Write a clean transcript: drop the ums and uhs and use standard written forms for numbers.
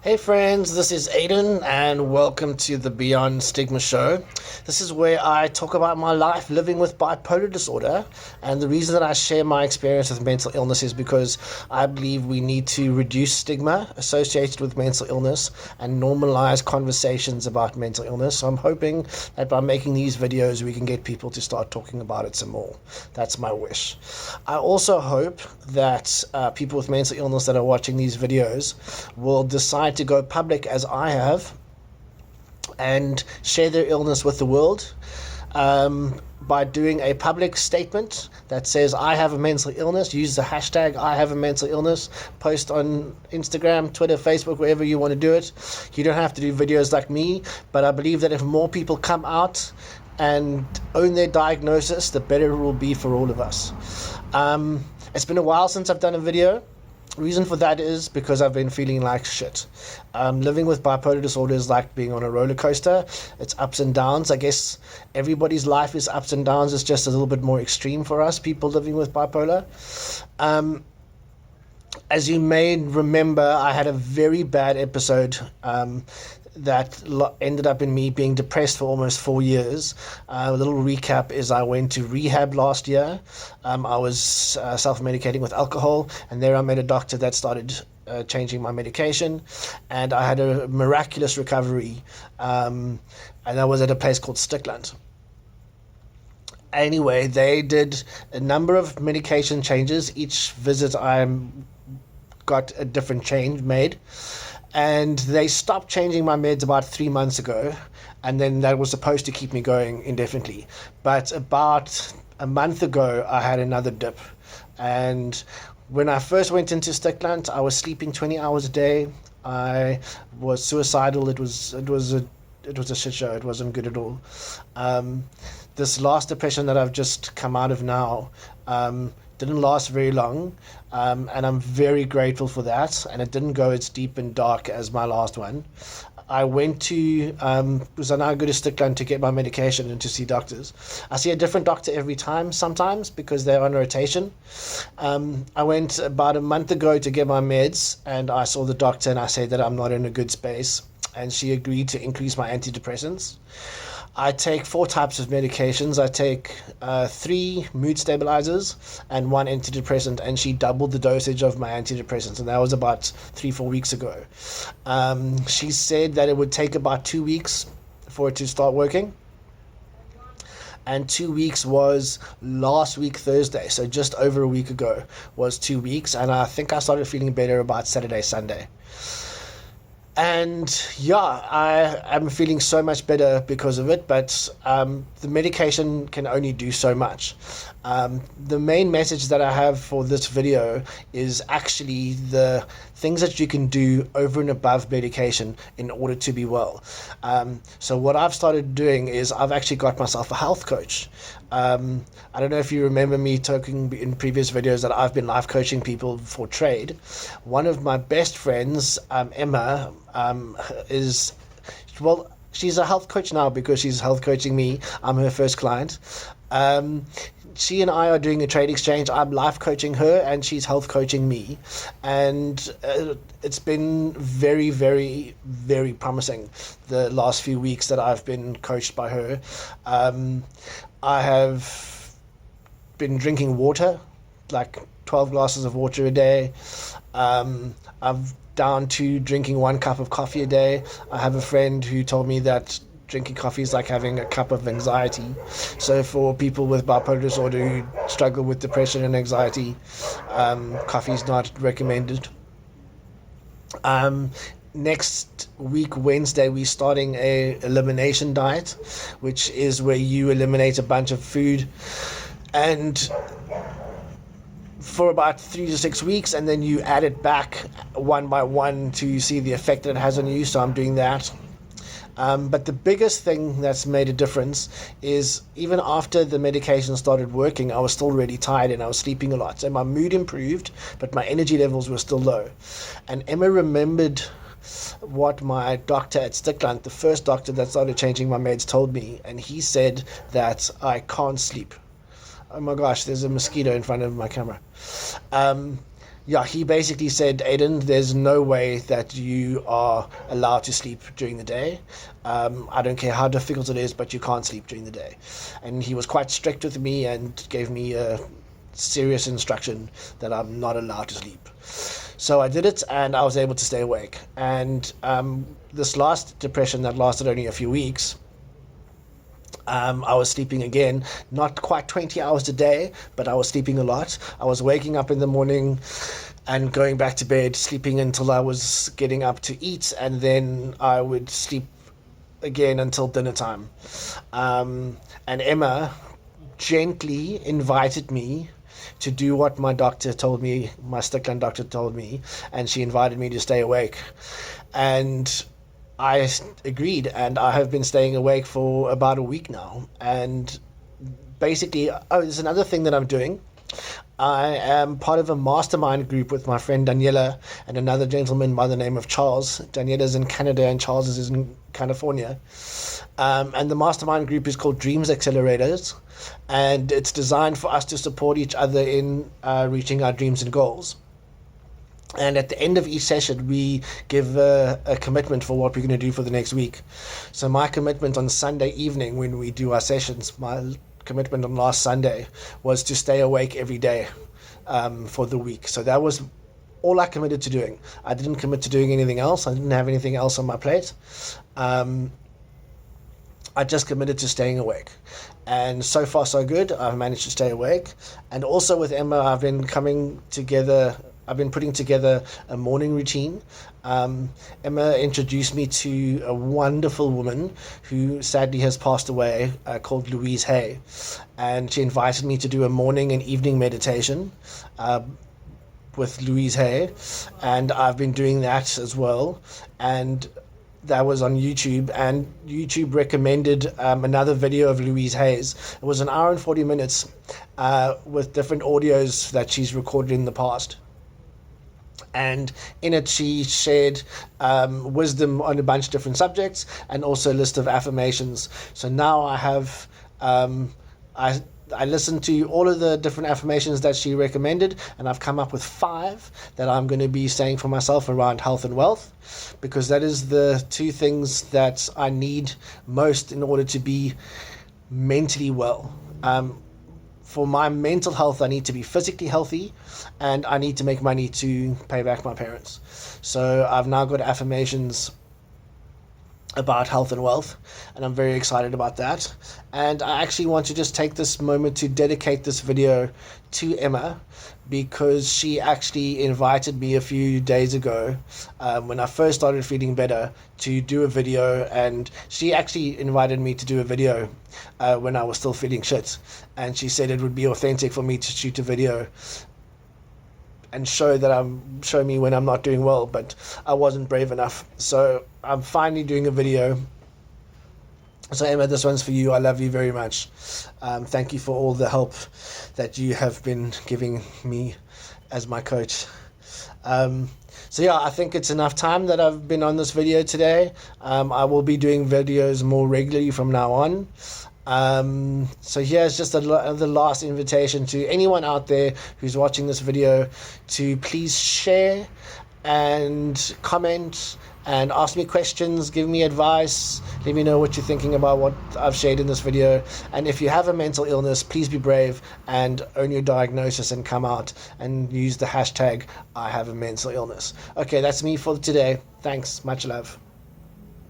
Hey friends, this is Aiden, and welcome to the Beyond Stigma Show. This is where I talk about my life living with bipolar disorder, and the reason that I share my experience with mental illness is because I believe we need to reduce stigma associated with mental illness and normalize conversations about mental illness. So I'm hoping that by making these videos, we can get people to start talking about it some more. That's my wish. I also hope that people with mental illness that are watching these videos will decide to go public as I have and share their illness with the world by doing a public statement that says I have a mental illness. Use the hashtag I have a mental illness. Post on Instagram, Twitter, Facebook, wherever you want to do it. You don't have to do videos like me, but I believe that if more people come out and own their diagnosis, the better it will be for all of us. It's been a while since I've done a video. Reason for that is because I've been feeling like shit. Living with bipolar disorder is like being on a roller coaster. It's ups and downs. I guess everybody's life is ups and downs. It's just a little bit more extreme for us, people living with bipolar. As you may remember, I had a very bad episode that ended up in me being depressed for almost 4 years. A little recap is I went to rehab last year. I was self-medicating with alcohol, and there I met a doctor that started changing my medication, and I had a miraculous recovery, and that was at a place called Stickland. Anyway, they did a number of medication changes. Each visit I got a different change made, and they stopped changing my meds about 3 months ago, and then that was supposed to keep me going indefinitely. But about a month ago I had another dip, and when I first went into Stickland, I was sleeping 20 hours a day. I was suicidal. It was a shit show. It wasn't good at all. This last depression that I've just come out of now didn't last very long, and I'm very grateful for that, and it didn't go as deep and dark as my last one. I went to, because I now go to Stickland to get my medication and to see doctors. I see a different doctor every time sometimes because they're on rotation. I went about a month ago to get my meds, and I saw the doctor and I said that I'm not in a good space, and she agreed to increase my antidepressants. I take 4 types of medications. I take 3 mood stabilizers and 1 antidepressant, and she doubled the dosage of my antidepressants, and that was about 3-4 weeks ago. She said that it would take about 2 weeks for it to start working, and 2 weeks was last week Thursday, so just over a week ago was 2 weeks, and I think I started feeling better about Saturday, Sunday. And yeah, I'm feeling so much better because of it, but the medication can only do so much. The main message that I have for this video is actually the things that you can do over and above medication in order to be well. So what I've started doing is I've actually got myself a health coach. I don't know if you remember me talking in previous videos that I've been life coaching people for trade. One of my best friends, Emma, is, well, she's a health coach now because she's health coaching me. I'm her first client. She and I are doing a trade exchange. I'm life coaching her and she's health coaching me, and it's been very, very, very promising the last few weeks that I've been coached by her. I have been drinking water, like 12 glasses of water a day. I've down to drinking 1 cup of coffee a day. I have a friend who told me that drinking coffee is like having a cup of anxiety. So for people with bipolar disorder who struggle with depression and anxiety, coffee is not recommended. Next week, Wednesday, we're starting a elimination diet, which is where you eliminate a bunch of food and for about 3 to 6 weeks, and then you add it back one by one to see the effect that it has on you. So I'm doing that. But the biggest thing that's made a difference is even after the medication started working, I was still really tired and I was sleeping a lot. So my mood improved, but my energy levels were still low. And Emma remembered what my doctor at Stickland, the first doctor that started changing my meds, told me. And he said that I can't sleep. Oh my gosh, there's a mosquito in front of my camera. yeah, he basically said, Aiden, there's no way that you are allowed to sleep during the day. I don't care how difficult it is, but you can't sleep during the day. And he was quite strict with me and gave me a serious instruction that I'm not allowed to sleep. So I did it, and I was able to stay awake. And this last depression that lasted only a few weeks, I was sleeping again, not quite 20 hours a day, but I was sleeping a lot. I was waking up in the morning and going back to bed, sleeping until I was getting up to eat, and then I would sleep again until dinner time. And Emma gently invited me to do what my doctor told me, my Stickland doctor told me, and she invited me to stay awake. And I agreed, and I have been staying awake for about a week now. And basically, there's another thing that I'm doing. I am part of a mastermind group with my friend Daniela and another gentleman by the name of Charles. Daniela's in Canada and Charles is in California. And the mastermind group is called Dreams Accelerators, and it's designed for us to support each other in reaching our dreams and goals. And at the end of each session, we give a commitment for what we're going to do for the next week. So my commitment on Sunday evening when we do our sessions, my commitment on last Sunday was to stay awake every day for the week. So that was all I committed to doing. I didn't commit to doing anything else. I didn't have anything else on my plate. I just committed to staying awake. And so far, so good. I've managed to stay awake. And also with Emma, I've been putting together a morning routine. Emma introduced me to a wonderful woman who sadly has passed away, called Louise Hay. And she invited me to do a morning and evening meditation with Louise Hay. And I've been doing that as well. And that was on YouTube, and YouTube recommended another video of Louise Hay's. It was an hour and 40 minutes with different audios that she's recorded in the past. And in it she shared wisdom on a bunch of different subjects and also a list of affirmations. So now I have I listened to all of the different affirmations that she recommended, and I've come up with 5 that I'm going to be saying for myself around health and wealth, because that is the 2 things that I need most in order to be mentally well. For my mental health, I need to be physically healthy, and I need to make money to pay back my parents. So I've now got affirmations about health and wealth, and I'm very excited about that. And I actually want to just take this moment to dedicate this video to Emma, because she actually invited me a few days ago when I first started feeling better to do a video, and she actually invited me to do a video when I was still feeling shit, and she said it would be authentic for me to shoot a video and show me when I'm not doing well, but I wasn't brave enough. So I'm finally doing a video. So Emma, this one's for you. I love you very much. Thank you for all the help that you have been giving me as my coach. So yeah, I think it's enough time that I've been on this video today. I will be doing videos more regularly from now on. So here's just the last invitation to anyone out there who's watching this video to please share and comment and ask me questions, give me advice, let me know what you're thinking about what I've shared in this video. And if you have a mental illness, please be brave and own your diagnosis and come out and use the hashtag I have a mental illness. Okay, that's me for today. Thanks, much love.